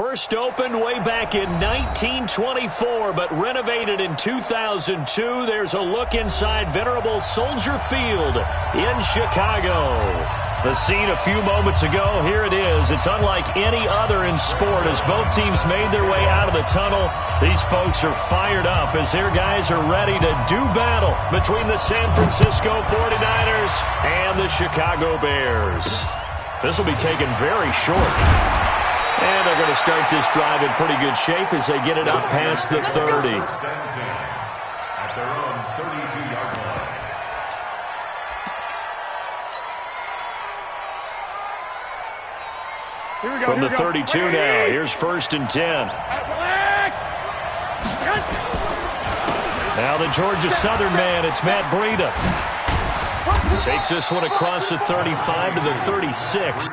First opened way back in 1924, but renovated in 2002. There's a look inside venerable Soldier Field in Chicago. The scene a few moments ago, here it is. It's unlike any other in sport as both teams made their way out of the tunnel. These folks are fired up as their guys are ready to do battle between the San Francisco 49ers and the Chicago Bears. This will be taken very short. And they're going to start this drive in pretty good shape as they get it up past the 30. At their own 32-yard line. Here we go, From the 32 now, here's 1st and 10. Now the Georgia Southern man, it's Matt Breida. Takes this one across the 35 to the 36.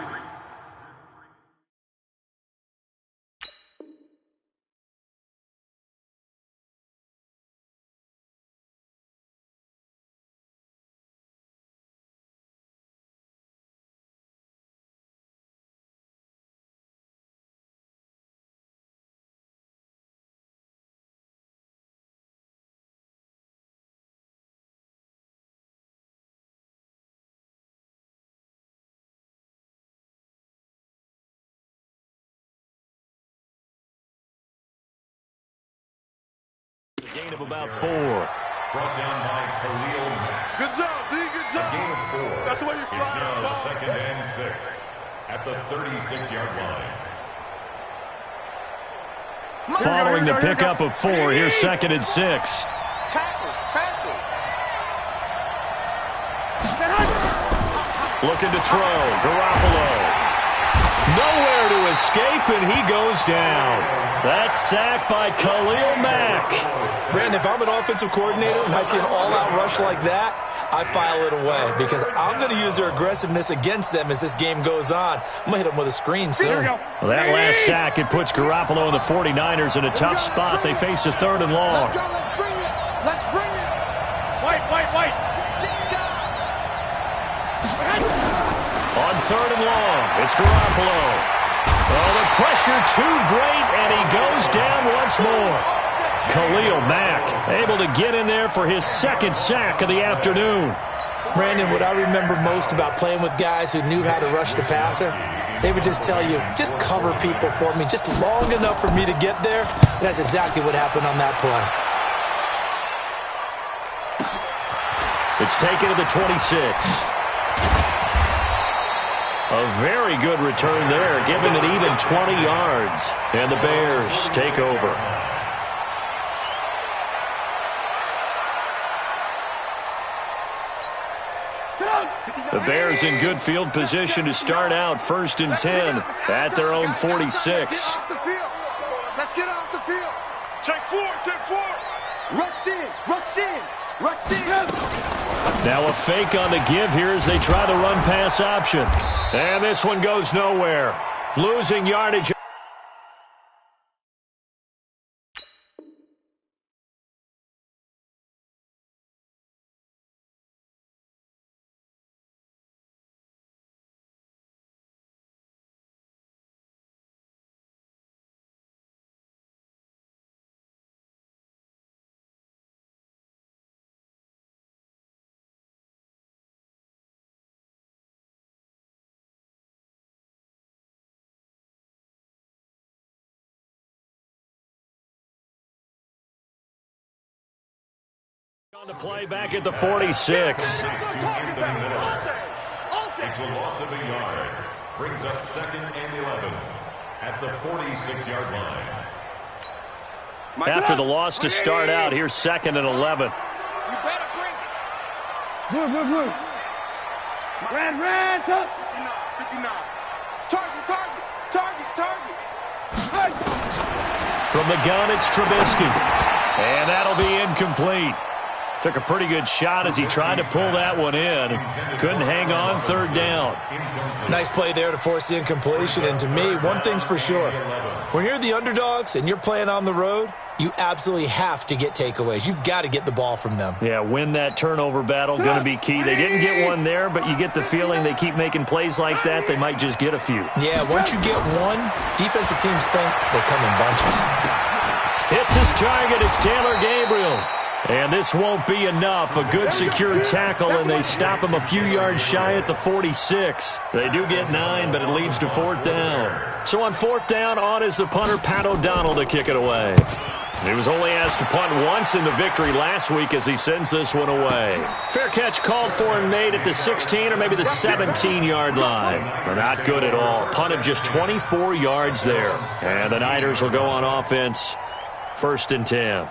Gain of about 4. Brought down by Khalil Mack. Good job, D. Good job. A gain of 4. That's the way you fly. It's now 2nd and 6 at the 36-yard line. Following the pickup of 4, here's 2nd and 6. Tackle. Looking to throw, Garoppolo. Nowhere to escape, and he goes down. That's sacked by Khalil Mack. Brandon, if I'm an offensive coordinator and I see an all-out rush like that, I file it away because I'm going to use their aggressiveness against them as this game goes on. I'm going to hit them with a screen soon. Well, that last sack, it puts Garoppolo and the 49ers in a tough spot. They face a 3rd and long. Let's bring it. White. On 3rd and long, it's Garoppolo. Oh, the pressure too great, and he goes down once more. Khalil Mack able to get in there for his 2nd sack of the afternoon. Brandon, what I remember most about playing with guys who knew how to rush the passer, they would just tell you, just cover people for me, just long enough for me to get there. And that's exactly what happened on that play. It's taken to the 26. A very good return there, giving it even 20 yards. And the Bears take over. The Bears in good field position to start out 1st and 10 at their own 46. Let's get off the field. Take 4. Rush in. Now a fake on the give here as they try the run-pass option. And this one goes nowhere. Losing yardage. On the play back at the 46. It's a loss of a yard. Brings up 2nd and 11 at the 46-yard line. After the loss to start out, here's 2nd and 11. You better bring it. Blue. Red. 59. Target. From the gun, it's Trubisky. And that'll be incomplete. Took a pretty good shot as he tried to pull that one in. Couldn't hang on third down. Nice play there to force the incompletion. And to me, one thing's for sure. When you're the underdogs and you're playing on the road, you absolutely have to get takeaways. You've got to get the ball from them. Yeah, win that turnover battle, going to be key. They didn't get one there, but you get the feeling they keep making plays like that, they might just get a few. Yeah, once you get one, defensive teams think they come in bunches. Hits his target. It's Taylor Gabriel. And this won't be enough. A good secure tackle, and they stop him a few yards shy at the 46. They do get 9, but it leads to fourth down. So on fourth down, on is the punter, Pat O'Donnell, to kick it away. He was only asked to punt once in the victory last week as he sends this one away. Fair catch called for and made at the 16 or maybe the 17-yard line. They're not good at all. Punt of just 24 yards there. And the Niners will go on offense, 1st and 10.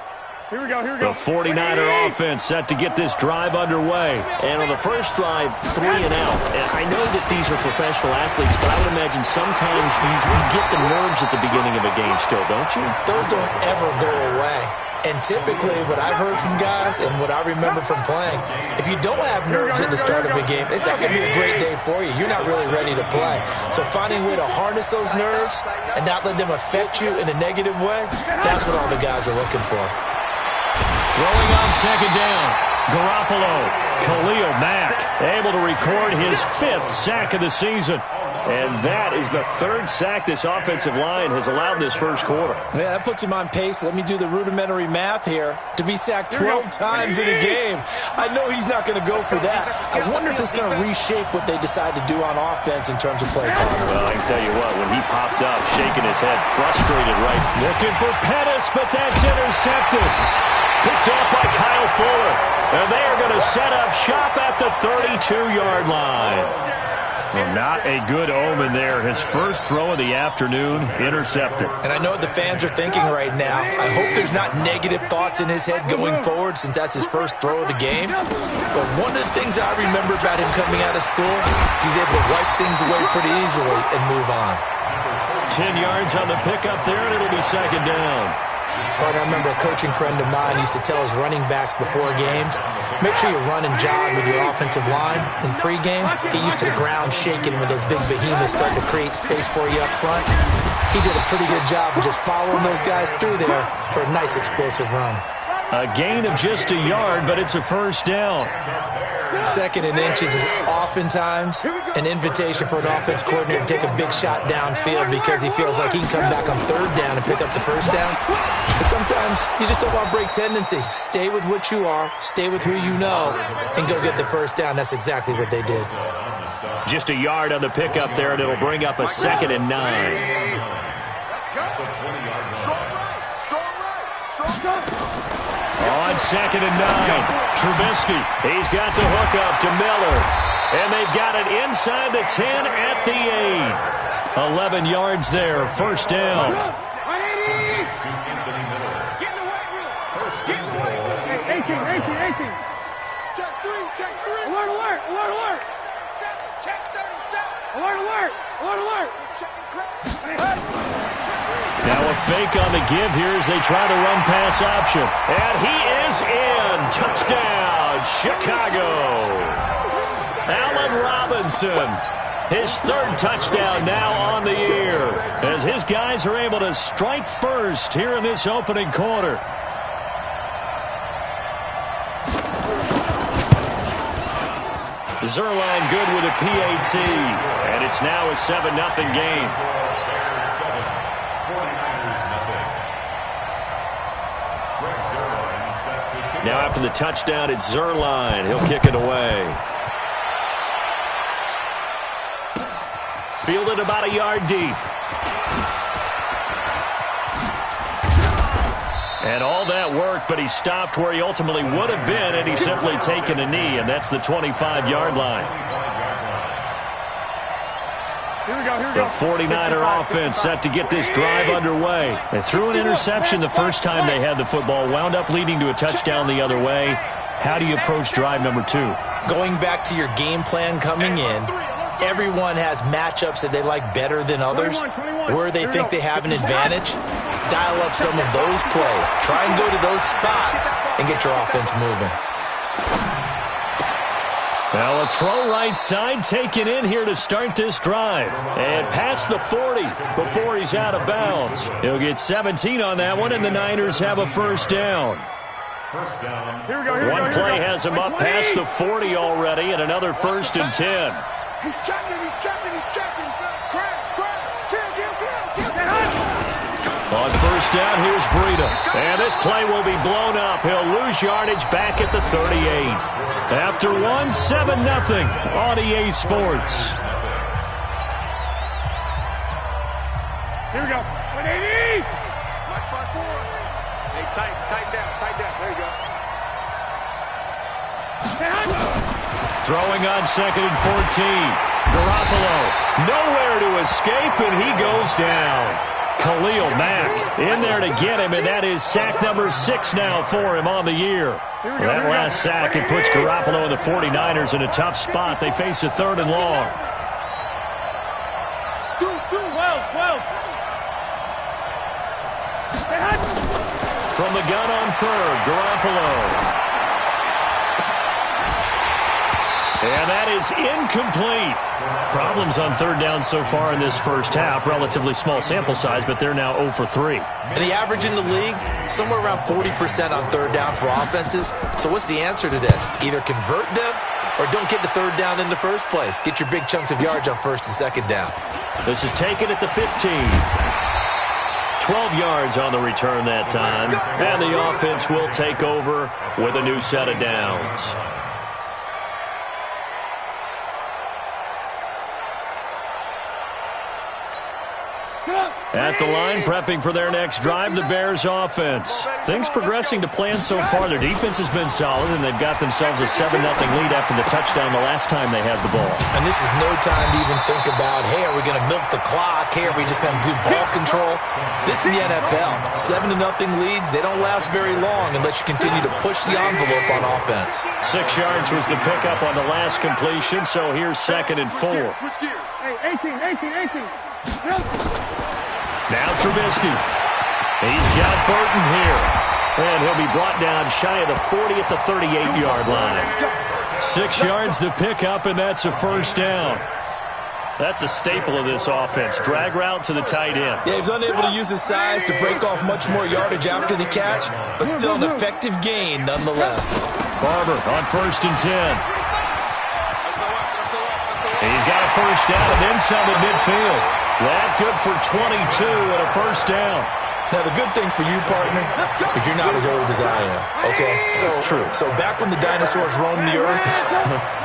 Here we go, here we go. The 49er offense set to get this drive underway. And on the first drive, 3 and out. And I know that these are professional athletes, but I would imagine sometimes you get the nerves at the beginning of a game still, don't you? Those don't ever go away. And typically what I've heard from guys and what I remember from playing, if you don't have nerves at the start of a game, it's not going to be a great day for you. You're not really ready to play. So finding a way to harness those nerves and not let them affect you in a negative way, that's what all the guys are looking for. Throwing on second down, Garoppolo, Khalil Mack, able to record his 5th sack of the season. And that is the 3rd sack this offensive line has allowed this first quarter. Yeah, that puts him on pace. Let me do the rudimentary math here. To be sacked 12 times in a game. I know he's not going to go for that. I wonder if it's going to reshape what they decide to do on offense in terms of play calling. Well, I can tell you what, when he popped up, shaking his head, frustrated, right? Looking for Pettis, but that's intercepted. Picked up by Kyle Fuller. And they are going to set up shop at the 32-yard line. Well, not a good omen there. His first throw of the afternoon, intercepted. And I know what the fans are thinking right now. I hope there's not negative thoughts in his head going forward since that's his first throw of the game. But one of the things I remember about him coming out of school is he's able to wipe things away pretty easily and move on. 10 yards on the pickup there, and it'll be second down. But I remember a coaching friend of mine used to tell his running backs before games, make sure you run and jog with your offensive line in pregame. Get used to the ground shaking when those big behemoths start to create space for you up front. He did a pretty good job of just following those guys through there for a nice explosive run. A gain of just a yard, but it's a first down. 2nd and inches is oftentimes an invitation for an offense coordinator to take a big shot downfield because he feels like he can come back on 3rd down and pick up the first down. But sometimes you just don't want to break tendency. Stay with what you are, stay with who you know, and go get the first down. That's exactly what they did. Just a yard on the pickup there, and it'll bring up a 2nd and 9. On 2nd and 9, Trubisky, he's got the hook up to Miller. And they've got it inside the 10 at the 8. 11 yards there, first down. Get in the weight room. Get in the weight room. 18. Check 3. Alert, alert, alert, alert. Check 37. Alert, alert, alert, alert. Checking crap. Now a fake on the give here as they try to run pass option. And he is in. Touchdown, Chicago. Allen Robinson, his 3rd touchdown now on the year as his guys are able to strike first here in this opening quarter. Zuerlein good with a PAT, and it's now a 7-0 game. Now after the touchdown, it's Zuerlein. He'll kick it away. Fielded about a yard deep. And all that worked, but he stopped where he ultimately would have been, and he's simply taken a knee, and that's the 25-yard line. The 49er offense set to get this drive underway. They threw an interception the first time they had the football, wound up leading to a touchdown the other way. How do you approach drive number 2? Going back to your game plan coming in, everyone has matchups that they like better than others, where they think they have an advantage. Dial up some of those plays. Try and go to those spots and get your offense moving. Now a throw right side taken in here to start this drive. And past the 40 before he's out of bounds. He'll get 17 on that one, and the Niners have a first down. First down. Here we go. One play has him up past the 40 already, and another 1st and 10. He's checking. Kill. On first down, here's Breida. And this play will be blown up. He'll lose yardage back at the 38. After 7-0 on EA Sports. Here we go. 180. Hey, tight down. There you go. Throwing on 2nd and 14. Garoppolo nowhere to escape, and he goes down. Khalil Mack in there to get him, and that is sack number 6 now for him on the year. That last sack, it puts Garoppolo and the 49ers in a tough spot. They face a 3rd and long. 12. From the gun on 3rd, Garoppolo. And that is incomplete. Problems on 3rd down so far in this first half. Relatively small sample size, but they're now 0 for 3. And the average in the league, somewhere around 40% on 3rd down for offenses. So what's the answer to this? Either convert them or don't get the 3rd down in the first place. Get your big chunks of yards on 1st and 2nd down. This is taken at the 15. 12 yards on the return that time. And the offense will take over with a new set of downs. At the line, prepping for their next drive, the Bears offense. Things progressing to plan so far. Their defense has been solid, and they've got themselves a 7-0 lead after the touchdown the last time they had the ball. And this is no time to even think about, hey, are we going to milk the clock? Hey, are we just going to do ball control? This is the NFL. 7-0 leads, they don't last very long unless you continue to push the envelope on offense. 6 yards was the pickup on the last completion, so here's 2nd and 4. Switch gears. Hey, 18. Now Trubisky. He's got Burton here. And he'll be brought down shy of the 40 at the 38-yard line. 6 yards the pickup, and that's a first down. That's a staple of this offense. Drag route to the tight end. Yeah, he's unable to use his size to break off much more yardage after the catch, but still an effective gain nonetheless. Barber on 1st and 10. He's got a first down and then some at midfield. That good for 22 and a first down. Now, the good thing for you, partner, is you're not as old as I am, okay? That's true. So back when the dinosaurs roamed the earth,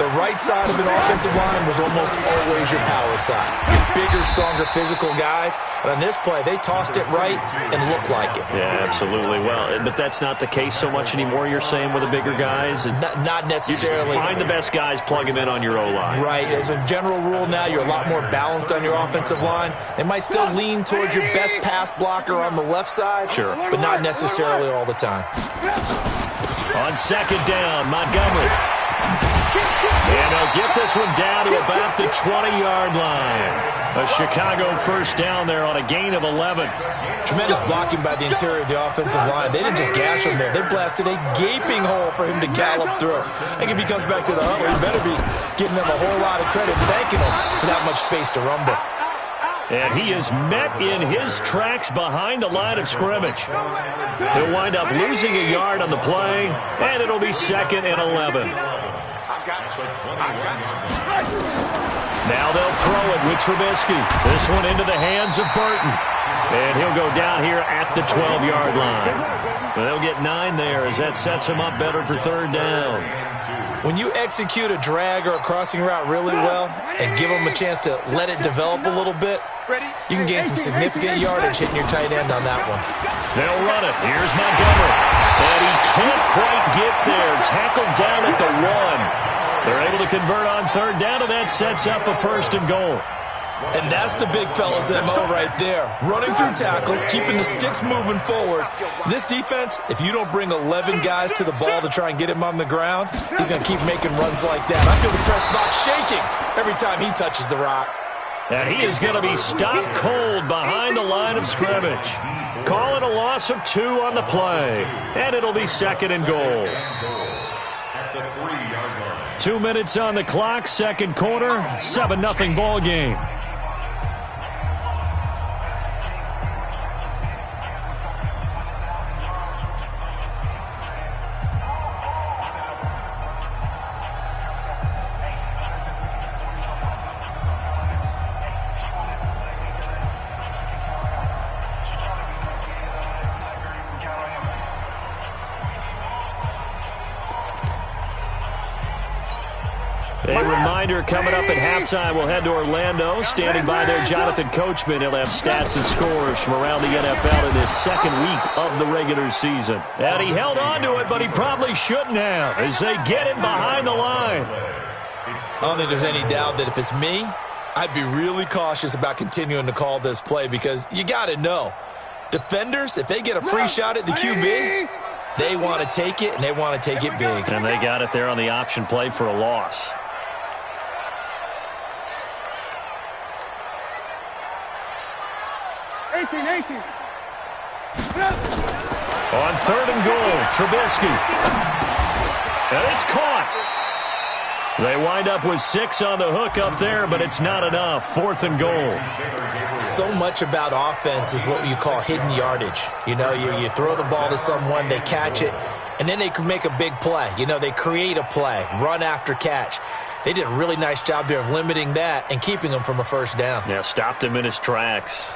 the right side of an offensive line was almost always your power side. Your bigger, stronger, physical guys. And on this play, they tossed it right and looked like it. Yeah, absolutely. Well, but that's not the case so much anymore, you're saying, with the bigger guys? Not necessarily. You just find the best guys, plug them in on your O-line. Right. As a general rule now, you're a lot more balanced on your offensive line. They might still lean towards your best pass blocker on the left side, sure, but not necessarily all the time. On 2nd down, Montgomery. And they'll get this one down to about the 20-yard line. A Chicago first down there on a gain of 11. Tremendous blocking by the interior of the offensive line. They didn't just gash him there. They blasted a gaping hole for him to gallop through. I think if he comes back to the huddle, he better be giving them a whole lot of credit, thanking him for that much space to rumble. And he is met in his tracks behind the line of scrimmage. He'll wind up losing a yard on the play, and it'll be 2nd and 11. Now they'll throw it with Trubisky. This one into the hands of Burton. And he'll go down here at the 12-yard line. They'll get 9 there as that sets him up better for 3rd down. When you execute a drag or a crossing route really well and give them a chance to let it develop a little bit, you can gain some significant yardage hitting your tight end on that one. They'll run it. Here's Montgomery. And he can't quite get there. Tackled down at the 1. They're able to convert on 3rd down, and that sets up a 1st and goal. And that's the big fella's MO right there. Running through tackles, keeping the sticks moving forward. This defense, if you don't bring 11 guys to the ball to try and get him on the ground, he's going to keep making runs like that. I feel the press box shaking every time he touches the rock. And he is going to be stopped cold behind the line of scrimmage. Call it a loss of 2 on the play. And it'll be 2nd and goal. at the 3-yard line. 2 minutes on the clock, second quarter, 7-0 ball game. A reminder coming up at halftime, we'll head to Orlando. Standing by there, Jonathan Coachman. He'll have stats and scores from around the NFL in his second week of the regular season. And he held on to it, but he probably shouldn't have as they get him behind the line. I don't think there's any doubt that if it's me, I'd be really cautious about continuing to call this play because you got to know, defenders, if they get a free shot at the QB, they want to take it, and they want to take it big. And they got it there on the option play for a loss. On 3rd and goal, Trubisky. And it's caught. They wind up with 6 on the hook up there, but it's not enough. 4th and goal. So much about offense is what you call hidden yardage. You know, you throw the ball to someone, they catch it, and then they can make a big play. You know, they create a play, run after catch. They did a really nice job there of limiting that and keeping him from a first down. Yeah, stopped him in his tracks.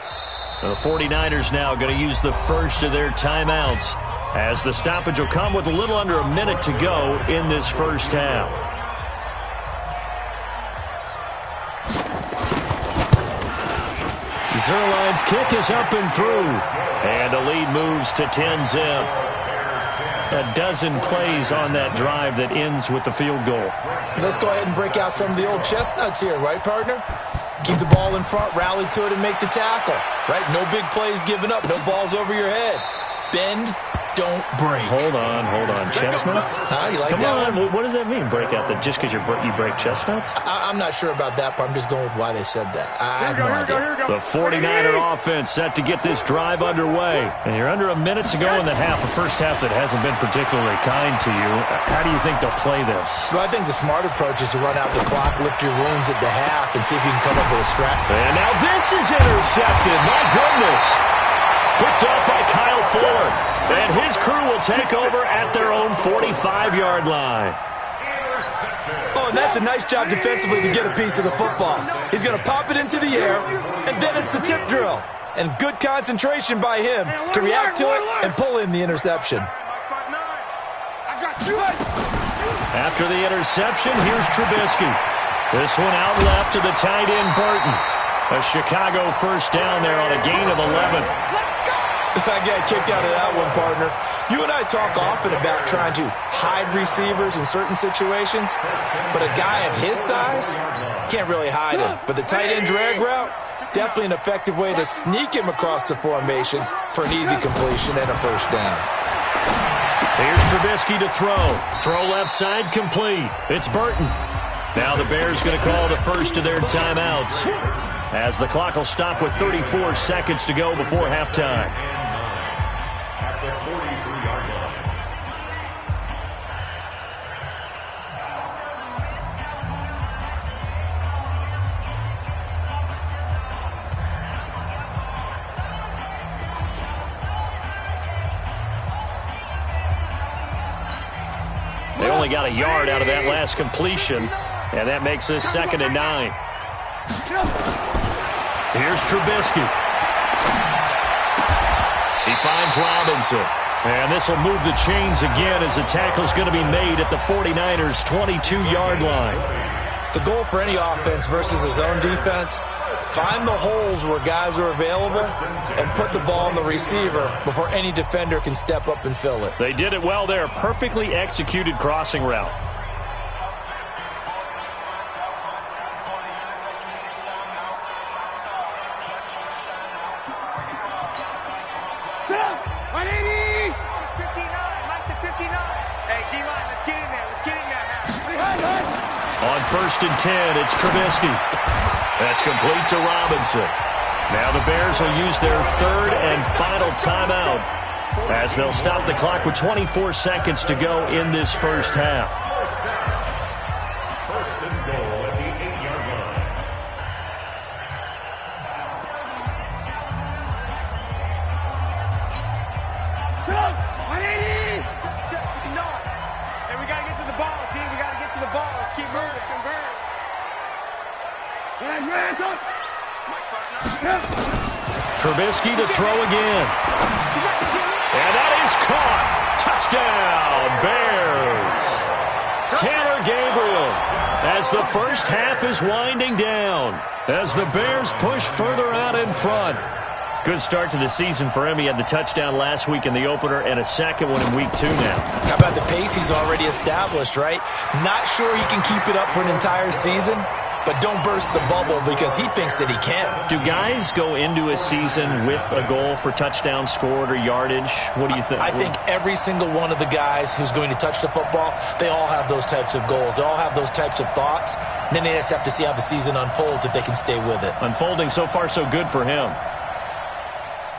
The 49ers now going to use the first of their timeouts as the stoppage will come with a little under a minute to go in this first half. Zerline's kick is up and through, and the lead moves to 10-zip. A dozen plays on that drive that ends with the field goal. Let's go ahead and break out some of the old chestnuts here, right, partner? Keep the ball in front, rally to it, and make the tackle, right? No big plays given up, no balls over your head. Bend, don't break. Hold on. Chestnuts? You like Come that on. one? What does that mean, break out? That just because you break chestnuts? I'm not sure about that, but I'm just going with why they said that. I have no idea. The 49er offense set to get this drive underway. And you're under a minute to go in the half, a first half that hasn't been particularly kind to you. How do you think they'll play this? Well, I think the smart approach is to run out the clock, lick your wounds at the half, and see if you can come up with a strap. And now this is intercepted. My goodness. Picked up by Kyle Fuller. And his crew will take over at their own 45-yard line. Oh, and that's a nice job defensively to get a piece of the football. He's going to pop it into the air, and then it's the tip drill. And good concentration by him to react to it and pull in the interception. After the interception, here's Trubisky. This one out left to the tight end, Burton. A Chicago first down there on a gain of 11. I got kicked out of that one, partner. You and I talk often about trying to hide receivers in certain situations, but a guy of his size can't really hide him. But the tight end drag route, definitely an effective way to sneak him across the formation for an easy completion and a first down. Here's Trubisky to throw. Throw left side complete. It's Burton. Now the Bears going to call the first of their timeouts as the clock will stop with 34 seconds to go before halftime. At the 43-yard line. They only got a yard out of that last completion, and that makes this 2nd and 9. Here's Trubisky. He finds Robinson. And this will move the chains again as the tackle's going to be made at the 49ers' 22-yard line. The goal for any offense versus a zone defense, find the holes where guys are available and put the ball on the receiver before any defender can step up and fill it. They did it well there. Perfectly executed crossing route. On 1st and 10, it's Trubisky. That's complete to Robinson. Now the Bears will use their 3rd and final timeout as they'll stop the clock with 24 seconds to go in this first half. Trubisky to throw again. And that is caught. Touchdown, Bears. Taylor Gabriel as the first half is winding down, as the Bears push further out in front. Good start to the season for him. He had the touchdown last week in the opener and a second one in week 2 now. How about the pace he's already established, right? Not sure he can keep it up for an entire season, but don't burst the bubble because he thinks that he can. Do guys go into a season with a goal for touchdown scored or yardage? What do you think? I think every single one of the guys who's going to touch the football, they all have those types of goals. They all have those types of thoughts. And then they just have to see how the season unfolds if they can stay with it. Unfolding so far so good for him.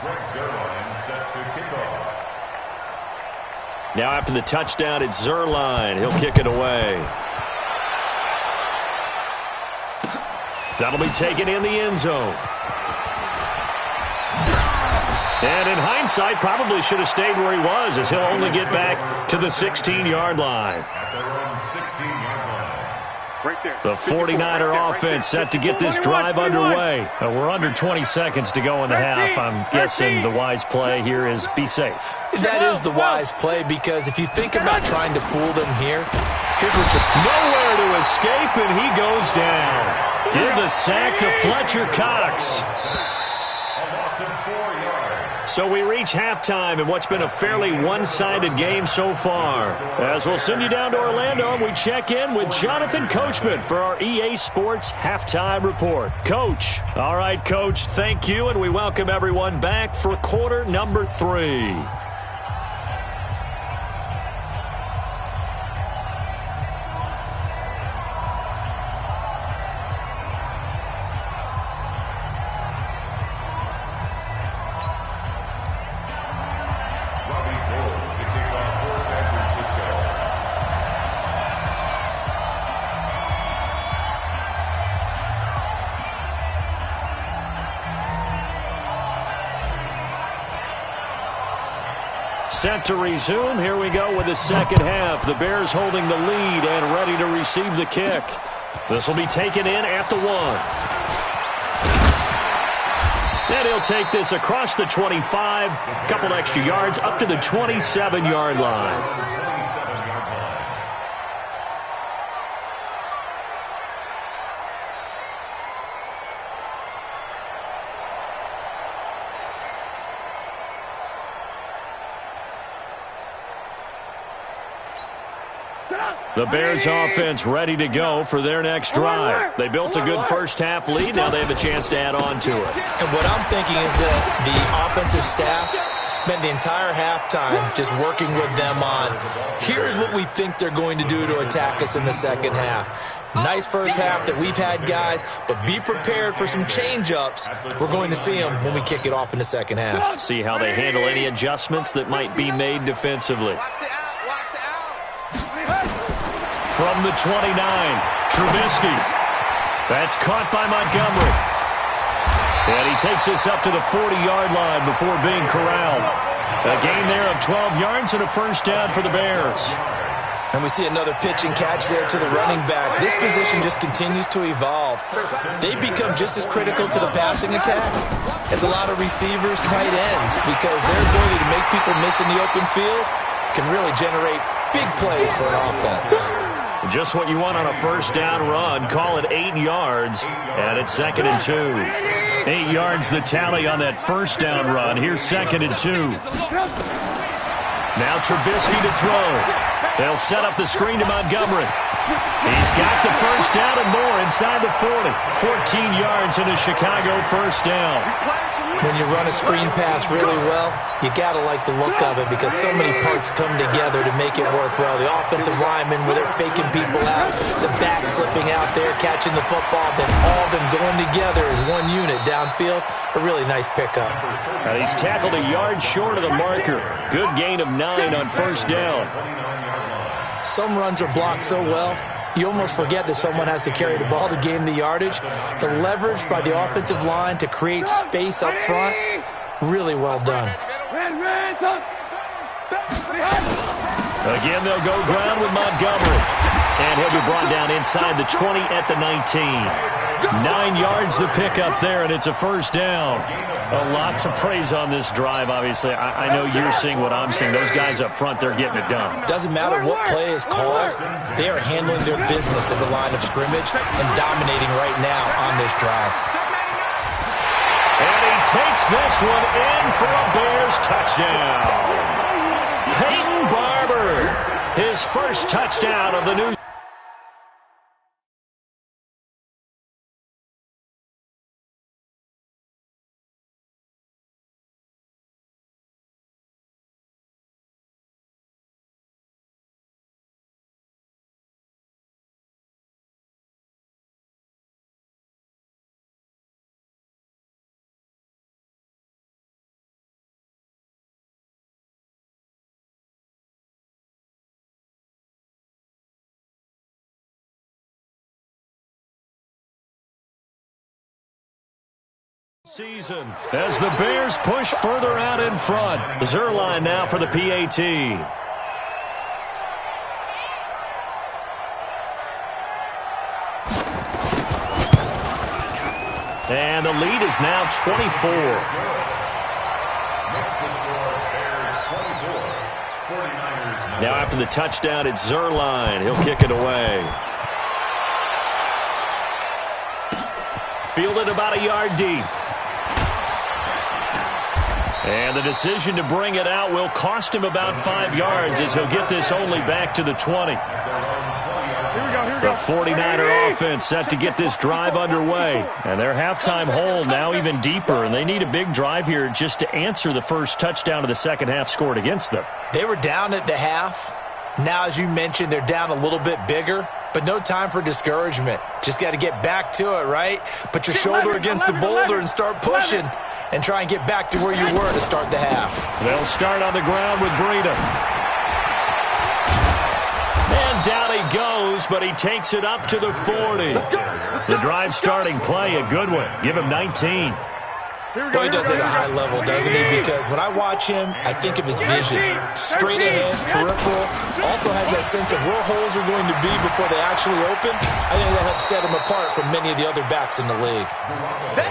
Greg Zuerlein set to kick off. Now after the touchdown, it's Zuerlein. He'll kick it away. That'll be taken in the end zone. And in hindsight, probably should have stayed where he was, as he'll only get back to the 16-yard line. At their own 16-yard line. Right there. The 49er offense set to get this drive underway. We're under 20 seconds to go in the half. I'm guessing the wise play here is be safe. That is the wise play because if you think about trying to fool them here, here's what you're... Nowhere to escape, and he goes down. Give the sack to Fletcher Cox. A loss of 4 yards. So we reach halftime in what's been a fairly one-sided game so far. As we'll send you down to Orlando, and we check in with Jonathan Coachman for our EA Sports Halftime Report. Coach. All right, Coach, thank you, and we welcome everyone back for quarter number 3. Set to resume. Here we go with the second half. The Bears holding the lead and ready to receive the kick. This will be taken in at the 1. And he'll take this across the 25. Couple extra yards up to the 27-yard line. 27-yard line. The Bears offense ready to go for their next drive. They built a good first half lead. Now they have a chance to add on to it. And what I'm thinking is that the offensive staff spent the entire halftime just working with them on, here's what we think they're going to do to attack us in the second half. Nice first half that we've had, guys, but be prepared for some change-ups. We're going to see them when we kick it off in the second half. See how they handle any adjustments that might be made defensively. Watch the out. Watch the out. From the 29, Trubisky. That's caught by Montgomery. And he takes this up to the 40-yard line before being corralled. A gain there of 12 yards and a first down for the Bears. And we see another pitch and catch there to the running back. This position just continues to evolve. They become just as critical to the passing attack as a lot of receivers, tight ends, because their ability to make people miss in the open field can really generate big plays for an offense. Just what you want on a first down run. Call it 8 yards, and it's 2nd and 2. 8 yards the tally on that first down run. Here's 2nd and 2. Now Trubisky to throw. They'll set up the screen to Montgomery. He's got the first down and more inside the 40. 14 yards and a Chicago first down. When you run a screen pass really well, you got to like the look of it because so many parts come together to make it work well. The offensive linemen, where they're faking people out, the back slipping out there, catching the football, then all of them going together as one unit downfield. A really nice pickup. And he's tackled a yard short of the marker. Good gain of 9 on first down. Some runs are blocked so well, you almost forget that someone has to carry the ball to gain the yardage. The leverage by the offensive line to create space up front, really well done. Again, they'll go ground with Montgomery. And he'll be brought down inside the 20 at the 19. 9 yards to pick up there, and it's a first down. Well, lots of praise on this drive, obviously. I know you're seeing what I'm seeing. Those guys up front, they're getting it done. Doesn't matter what play is called. They are handling their business at the line of scrimmage and dominating right now on this drive. And he takes this one in for a Bears touchdown. Peyton Barber, his first touchdown of the new season as the Bears push further out in front. Zuerlein now for the PAT. And the lead is now 24. Now after the touchdown, it's Zuerlein. He'll kick it away. Fielded about a yard deep. And the decision to bring it out will cost him about 5 yards as he'll get this only back to the 20. The 49er offense set to get this drive underway. And their halftime hole now even deeper, and they need a big drive here just to answer the first touchdown of the second half scored against them. They were down at the half. Now, as you mentioned, they're down a little bit bigger, but no time for discouragement. Just got to get back to it, right? Put your shoulder against the boulder and start pushing and try and get back to where you were to start the half. They'll start on the ground with Breida. And down he goes, but he takes it up to the 40. The drive starting play, a good one. Give him 19. Boy, he does it at a high level, doesn't he? Because when I watch him, I think of his vision. Straight ahead, peripheral. Also has that sense of where holes are going to be before they actually open. I think that helps set him apart from many of the other backs in the league.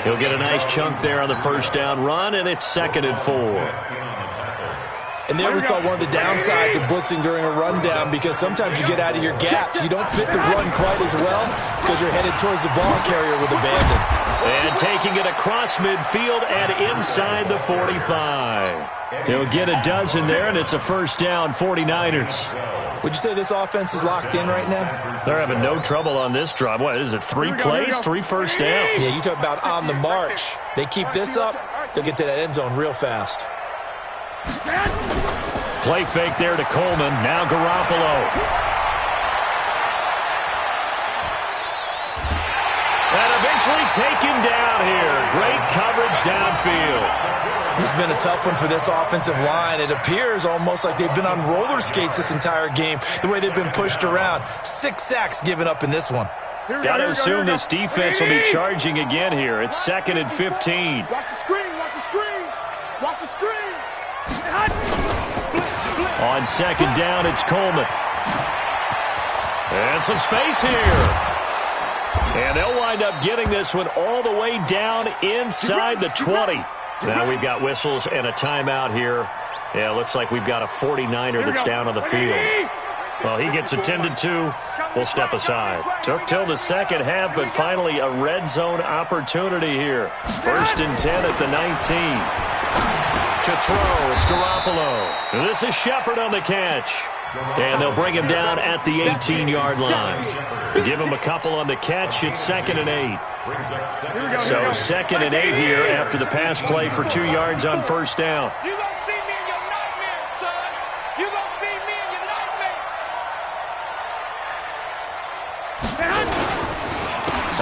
He'll get a nice chunk there on the first down run, and it's 2nd and 4. And there we saw one of the downsides of blitzing during a rundown, because sometimes you get out of your gaps. You don't fit the run quite as well because you're headed towards the ball carrier with abandon. And taking it across midfield and inside the 45. He'll get a dozen there, and it's a first down, 49ers. Would you say this offense is locked in right now? They're having no trouble on this drive. What is it, 3 plays, 3 first downs? Yeah, you talk about on the march. They keep this up, they'll get to that end zone real fast. Play fake there to Coleman. Now Garoppolo. And eventually taken down here. Great coverage downfield. This has been a tough one for this offensive line. It appears almost like they've been on roller skates this entire game, the way they've been pushed around. 6 sacks given up in this one. Got to assume this defense will be charging again here. It's 2nd and 15. Watch the screen, watch the screen, watch the screen. On 2nd down, it's Coleman. And some space here. And they'll wind up getting this one all the way down inside the 20. Now we've got whistles and a timeout here. Yeah, looks like we've got a 49er that's down on the field. Well, he gets attended to. We'll step aside. Took till the second half, but finally a red zone opportunity here. 1st and 10 at the 19. To throw, it's Garoppolo. This is Shepard on the catch. And they'll bring him down at the 18-yard line. Give him a couple on the catch. It's 2nd and 8. So 2nd and 8 here after the pass play for 2 yards on first down. You gonna see me in your nightmares, son. You gonna see me in your nightmares.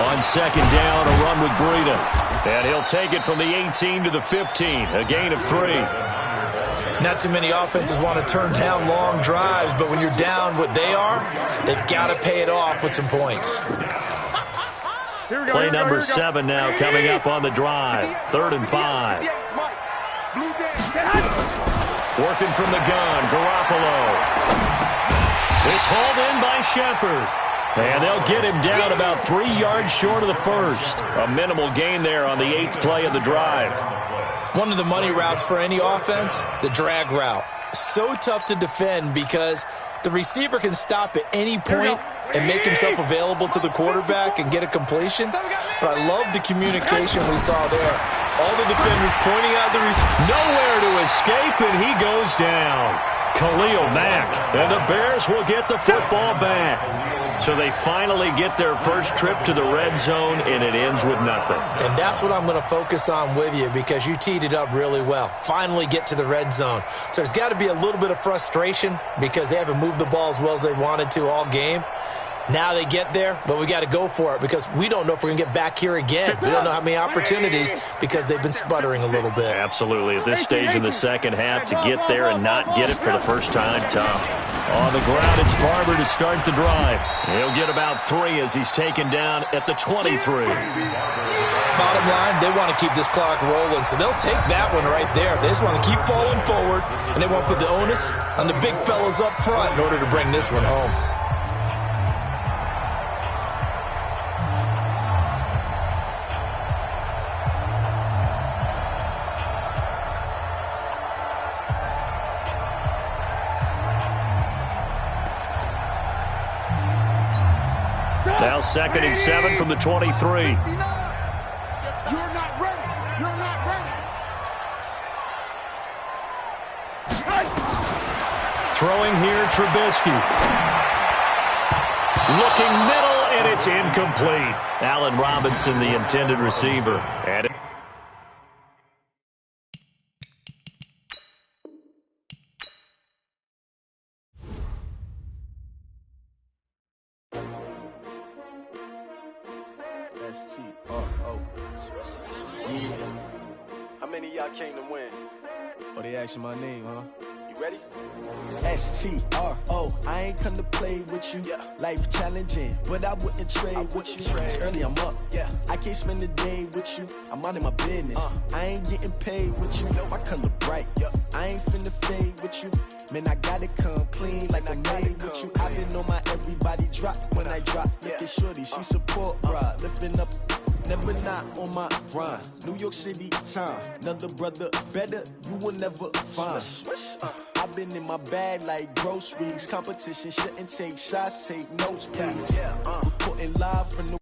On 2nd down, a run with Breida. And he'll take it from the 18 to the 15, a gain of 3. Not too many offenses want to turn down long drives, but when you're down what they are, they've got to pay it off with some points. Play number 7 now coming up on the drive. 3rd and 5. Working from the gun, Garoppolo. It's hauled in by Shepard. And they'll get him down about 3 yards short of the first. A minimal gain there on the 8th play of the drive. One of the money routes for any offense, the drag route. So tough to defend because the receiver can stop at any point and make himself available to the quarterback and get a completion. But I love the communication we saw there. All the defenders pointing out the receiver. Nowhere to escape, and he goes down. Khalil Mack, and the Bears will get the football back. So they finally get their first trip to the red zone, and it ends with nothing. And that's what I'm going to focus on with you because you teed it up really well. Finally get to the red zone. So there's got to be a little bit of frustration because they haven't moved the ball as well as they wanted to all game. Now they get there, but we got to go for it because we don't know if we're going to get back here again. We don't know how many opportunities because they've been sputtering a little bit. Absolutely. At this stage in the second half, to get there and not get it for the first time, tough. On the ground, it's Barber to start the drive. He'll get about 3 as he's taken down at the 23. Bottom line, they want to keep this clock rolling, so they'll take that one right there. They just want to keep falling forward, and they won't put the onus on the big fellas up front in order to bring this one home. Now 2nd and 7 from the 23. You're not ready. You're not ready. Throwing here, Trubisky. Looking middle, and it's incomplete. Allen Robinson, the intended receiver. And S-T-R-O. Yeah. How many of y'all came to win? Oh, they asking my name, huh? You ready? S-T-R-O. I ain't come to play with you. Yeah. Life challenging, but I wouldn't trade with you. It's early, I'm up. Yeah. I can't spend the day with you. I'm minding my business. I ain't getting paid with you. My color bright. Yeah. I ain't finna fade with you. Man, I gotta come clean like I'm made with you. I've been on my everybody drop when I drop. Look at shorty, she support, bruh. Lifting up. Never not on my grind. New York City time. Another brother better, you will never find. I've been in my bag like groceries. Competition shouldn't take shots, take notes, please. Reporting live from the